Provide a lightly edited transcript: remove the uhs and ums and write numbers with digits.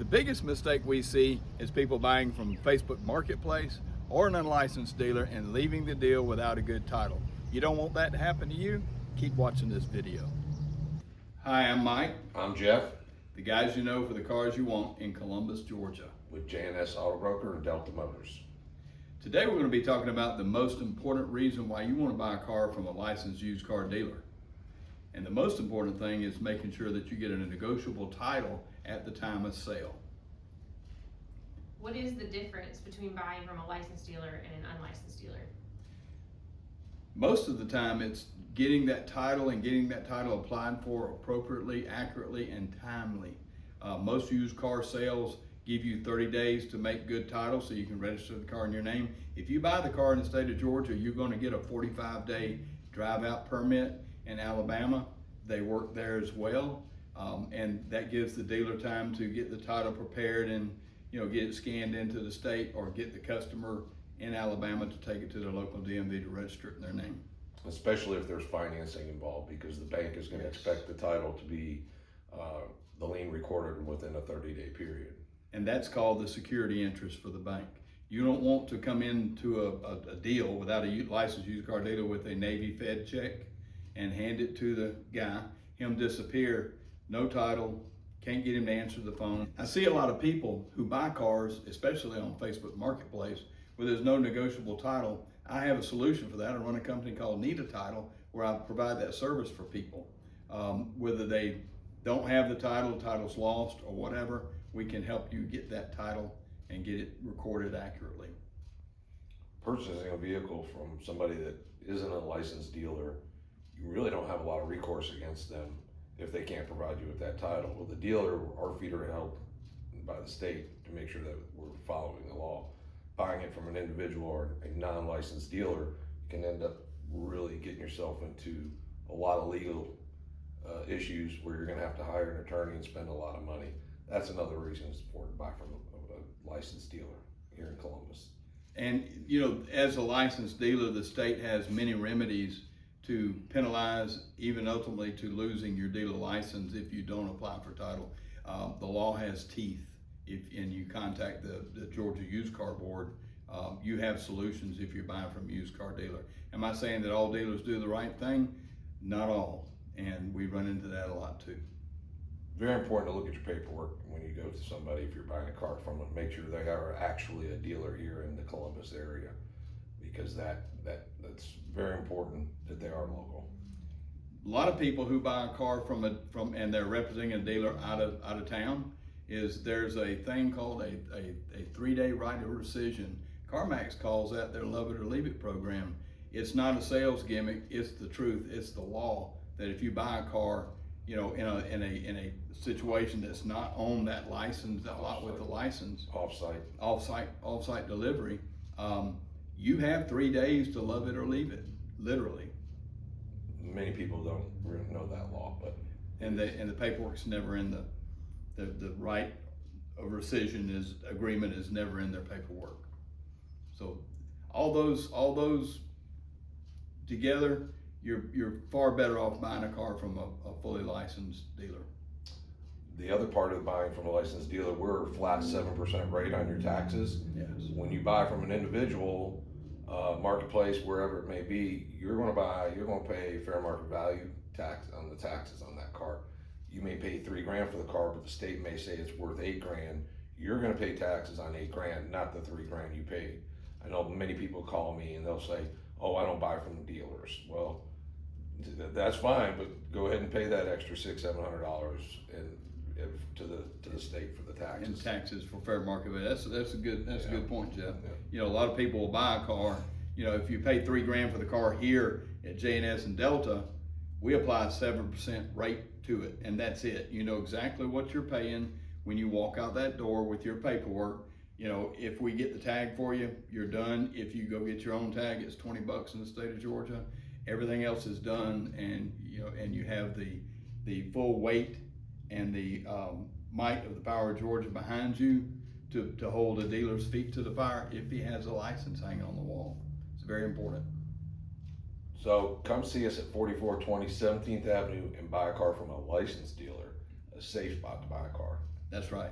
The biggest mistake we see is people buying from Facebook Marketplace or an unlicensed dealer and leaving the deal without a good title. You don't want that to happen to you? Keep watching this video. Hi, I'm Mike. I'm Jeff. The guys you know for the cars you want in Columbus, Georgia. With J&S Auto Broker and Delta Motors. Today we're going to be talking about the most important reason why you want to buy a car from a licensed used car dealer. And the most important thing is making sure that you get a negotiable title at the time of sale. What is the difference between buying from a licensed dealer and an unlicensed dealer? Most of the time it's getting that title and getting that title applied for appropriately, accurately, and timely. Most used car sales give you 30 days to make good title so you can register the car in your name. If you buy the car in the state of Georgia, you're going to get a 45-day drive-out permit. In Alabama, they work there as well, and that gives the dealer time to get the title prepared and get it scanned into the state, or get the customer in Alabama to take it to their local DMV to register it in their name. Especially if there's financing involved, because the bank is going to expect the title to be the lien recorded within a 30-day period. And that's called the security interest for the bank. You don't want to come into a deal without a licensed used car dealer with a Navy Fed check and hand it to the guy, him disappear, no title, can't get him to answer the phone. I see a lot of people who buy cars, especially on Facebook Marketplace, where there's no negotiable title. I have a solution for that. I run a company called Need a Title, where I provide that service for people. Whether they don't have the title's lost or whatever, we can help you get that title and get it recorded accurately. Purchasing a vehicle from somebody that isn't a licensed dealer, you really don't have a lot of recourse against them if they can't provide you with that title. Well, the dealer, our feet are held by the state to make sure that we're following the law. Buying it from an individual or a non-licensed dealer can end up really getting yourself into a lot of legal issues where you're gonna have to hire an attorney and spend a lot of money. That's another reason it's important to buy from a licensed dealer here in Columbus. And as a licensed dealer, the state has many remedies to penalize, even ultimately to losing your dealer license if you don't apply for title. The law has teeth. And you contact the Georgia Used Car Board, you have solutions if you're buying from a used car dealer. Am I saying that all dealers do the right thing? Not all, and we run into that a lot too. Very important to look at your paperwork when you go to somebody if you're buying a car from them. Make sure they are actually a dealer here in the Columbus area, because that's very important that they are local. A lot of people who buy a car from and they're representing a dealer out of town, there's a thing called a 3-day right of rescission. CarMax calls that their love it or leave it program. It's not a sales gimmick, it's the truth, it's the law, that if you buy a car in a situation that's not on that license, that lot with the license, off-site delivery, you have 3 days to love it or leave it, literally. Many people don't really know that law, but and the paperwork's never in the right of rescission agreement is never in their paperwork. So all those together, you're far better off buying a car from a fully licensed dealer. The other part of buying from a licensed dealer, we're a flat 7% rate on your taxes. Yes. When you buy from an individual, marketplace, wherever it may be, you're going to pay fair market value tax on the taxes on that car. You may pay $3 grand for the car, but the state may say it's worth $8 grand. You're going to pay taxes on $8 grand, not the $3 grand you paid. I know many people call me and they'll say, "Oh, I don't buy from dealers." Well, that's fine, but go ahead and pay that extra $600-700 to the state for the taxes. And taxes for fair market value. That's a good point, Jeff. Yeah. A lot of people will buy a car. If you pay $3 grand for the car here at J&S and Delta, we apply a 7% rate to it, and that's it. You know exactly what you're paying when you walk out that door with your paperwork. If we get the tag for you, you're done. If you go get your own tag, it's $20 in the state of Georgia. Everything else is done, and you have the full weight and the might of the power of Georgia behind you to hold a dealer's feet to the fire if he has a license hanging on the wall. It's very important. So come see us at 4420 17th Avenue and buy a car from a licensed dealer, a safe spot to buy a car. That's right.